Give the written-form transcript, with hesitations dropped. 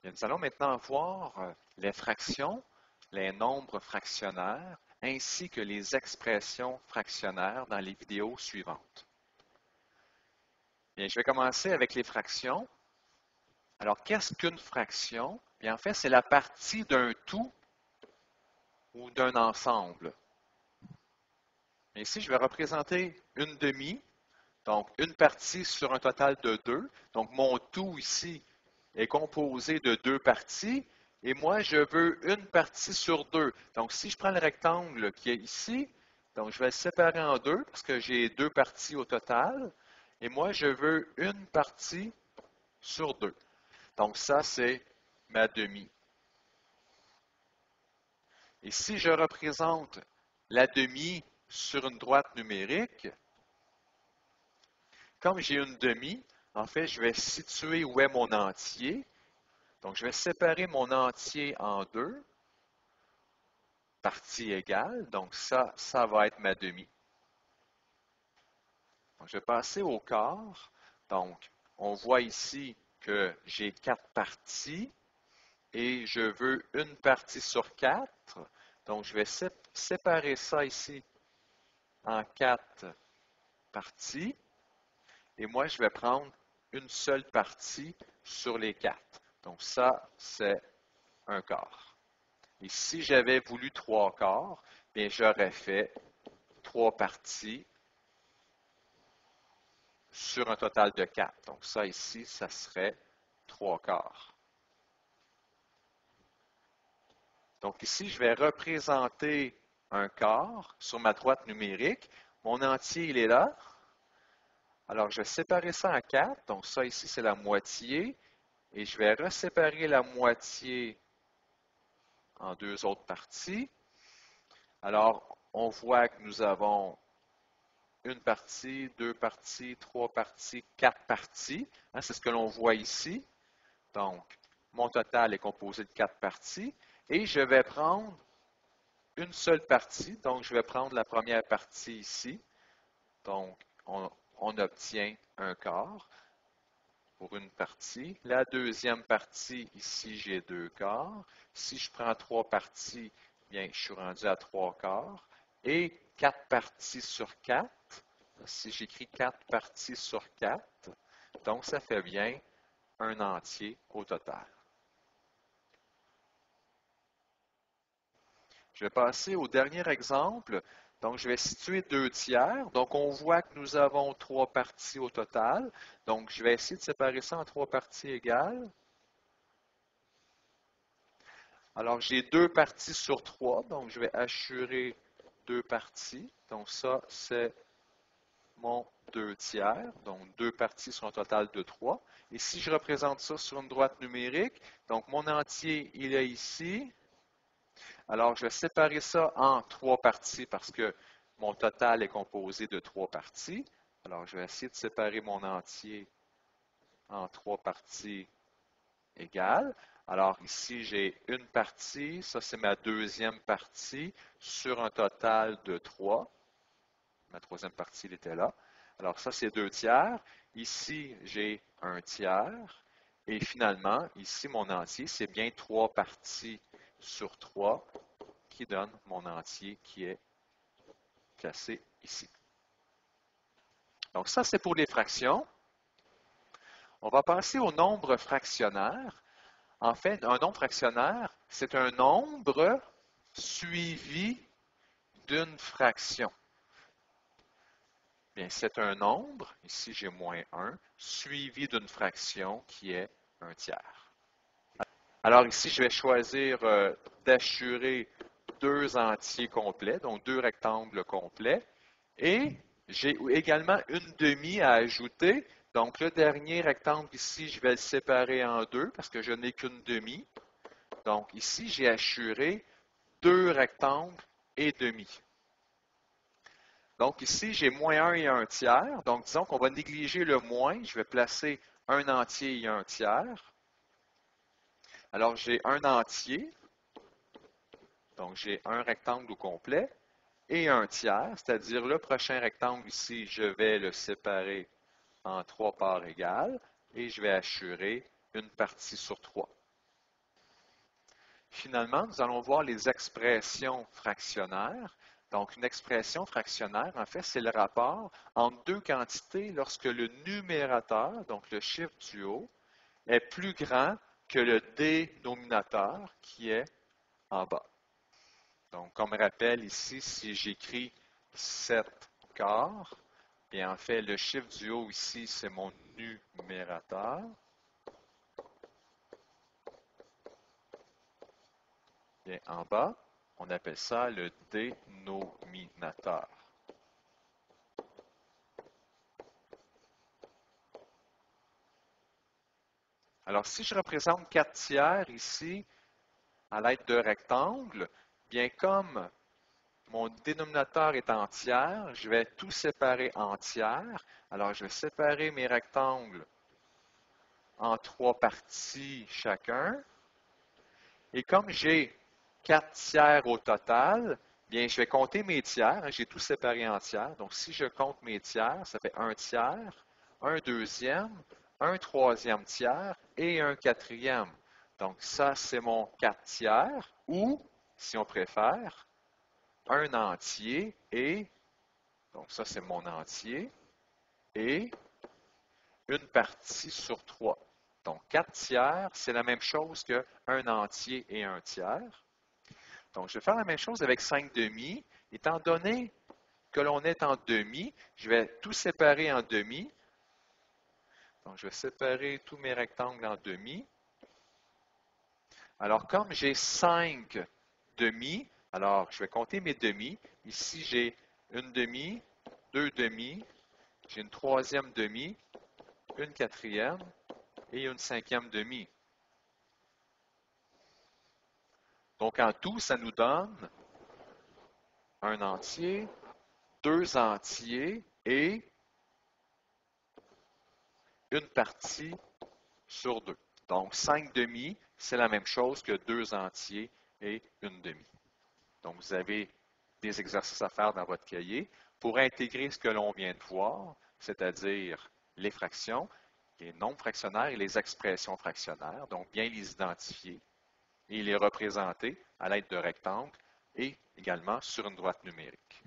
Bien, nous allons maintenant voir les fractions, les nombres fractionnaires, ainsi que les expressions fractionnaires dans les vidéos suivantes. Bien, je vais commencer avec les fractions. Alors, qu'est-ce qu'une fraction? Bien, en fait, c'est la partie d'un tout ou d'un ensemble. Ici, je vais représenter une demi, donc une partie sur un total de 2. Donc, mon tout ici est composé de 2 parties, et moi, je veux une partie sur 2. Donc, si je prends le rectangle qui est ici, donc je vais le séparer en 2 parce que j'ai 2 parties au total, et moi, je veux une partie sur 2. Donc, ça, c'est ma demi. Et si je représente la demi sur une droite numérique, comme j'ai une demi, en fait, je vais situer où est mon entier. Donc, je vais séparer mon entier en 2 parties égales. Donc, ça va être ma demi. Donc, je vais passer au quart. Donc, on voit ici que j'ai 4 parties et je veux une partie sur 4. Donc, je vais séparer ça ici en 4 parties. Et moi, je vais prendre une seule partie sur les 4. Donc, ça, c'est un quart. Et si j'avais voulu 3 quarts, bien, j'aurais fait 3 parties sur un total de 4. Donc, ça ici, ça serait 3 quarts. Donc, ici, je vais représenter un quart sur ma droite numérique. Mon entier, il est là. Alors, je vais séparer ça en 4. Donc, ça ici, c'est la moitié. Et je vais reséparer la moitié en 2 autres parties. Alors, on voit que nous avons une partie, 2 parties, 3 parties, 4 parties. C'est ce que l'on voit ici. Donc, mon total est composé de 4 parties. Et je vais prendre une seule partie. Donc, je vais prendre la première partie ici. Donc, on obtient un quart pour une partie. La deuxième partie, ici, j'ai 2 quarts. Si je prends 3 parties, bien, je suis rendu à 3 quarts. Et 4 parties sur 4. Si j'écris 4 parties sur 4, donc ça fait bien un entier au total. Je vais passer au dernier exemple. Donc, je vais situer 2 tiers. Donc, on voit que nous avons 3 parties au total. Donc, je vais essayer de séparer ça en 3 parties égales. Alors, j'ai 2 parties sur 3. Donc, je vais assurer 2 parties. Donc, ça, c'est mon 2 tiers. Donc, 2 parties sur un total de 3. Et si je représente ça sur une droite numérique, donc mon entier, il est ici. Alors, je vais séparer ça en 3 parties parce que mon total est composé de 3 parties. Alors, je vais essayer de séparer mon entier en 3 parties égales. Alors, ici, j'ai une partie. Ça, c'est ma deuxième partie sur un total de 3. Ma troisième partie, elle était là. Alors, ça, c'est 2 tiers. Ici, j'ai 1 tiers. Et finalement, ici, mon entier, c'est bien 3 parties sur 3 qui donne mon entier qui est placé ici. Donc, ça, c'est pour les fractions. On va passer au nombre fractionnaire. En fait, un nombre fractionnaire, c'est un nombre suivi d'une fraction. Bien, c'est un nombre, ici j'ai moins 1, suivi d'une fraction qui est un tiers. Alors ici, je vais choisir d'assurer 2 entiers complets, donc 2 rectangles complets. Et j'ai également une demi à ajouter. Donc le dernier rectangle ici, je vais le séparer en 2 parce que je n'ai qu'une demi. Donc ici, j'ai assuré 2 rectangles et demi. Donc ici, j'ai moins 1 et 1 tiers. Donc disons qu'on va négliger le moins. Je vais placer un entier et un tiers. Alors j'ai un entier. Donc j'ai un rectangle au complet et un tiers, c'est-à-dire le prochain rectangle ici, je vais le séparer en 3 parts égales et je vais assurer une partie sur 3. Finalement, nous allons voir les expressions fractionnaires. Donc, une expression fractionnaire, en fait, c'est le rapport entre deux quantités lorsque le numérateur, donc le chiffre du haut, est plus grand que le dénominateur qui est en bas. Donc, comme rappel ici, si j'écris 7 quarts, bien en fait, le chiffre du haut ici, c'est mon numérateur. Bien, en bas, on appelle ça le dénominateur. Alors, si je représente 4 tiers ici à l'aide de rectangles, bien comme mon dénominateur est en tiers, je vais tout séparer en tiers. Alors, je vais séparer mes rectangles en 3 parties chacun. Et comme j'ai 4 tiers au total, bien, je vais compter mes tiers. J'ai tout séparé en tiers. Donc, si je compte mes tiers, ça fait un tiers, un deuxième, un troisième tiers et un quatrième. Donc, ça, c'est mon 4 tiers ou, si on préfère, un entier et, donc ça, c'est mon entier, et une partie sur 3. Donc, 4 tiers, c'est la même chose qu'un entier et un tiers. Donc, je vais faire la même chose avec 5 demi. Étant donné que l'on est en demi, je vais tout séparer en demi. Donc, je vais séparer tous mes rectangles en demi. Alors, comme j'ai 5 demi, alors je vais compter mes demi. Ici, j'ai une demi, deux demi, j'ai une troisième demi, une quatrième et une cinquième demi. Donc, en tout, ça nous donne un entier, deux entiers et une partie sur 2. Donc, 5 demi, c'est la même chose que 2 entiers et une demi. Donc, vous avez des exercices à faire dans votre cahier pour intégrer ce que l'on vient de voir, c'est-à-dire les fractions, les nombres fractionnaires et les expressions fractionnaires. Donc, bien les identifier et les représenter à l'aide de rectangles et également sur une droite numérique.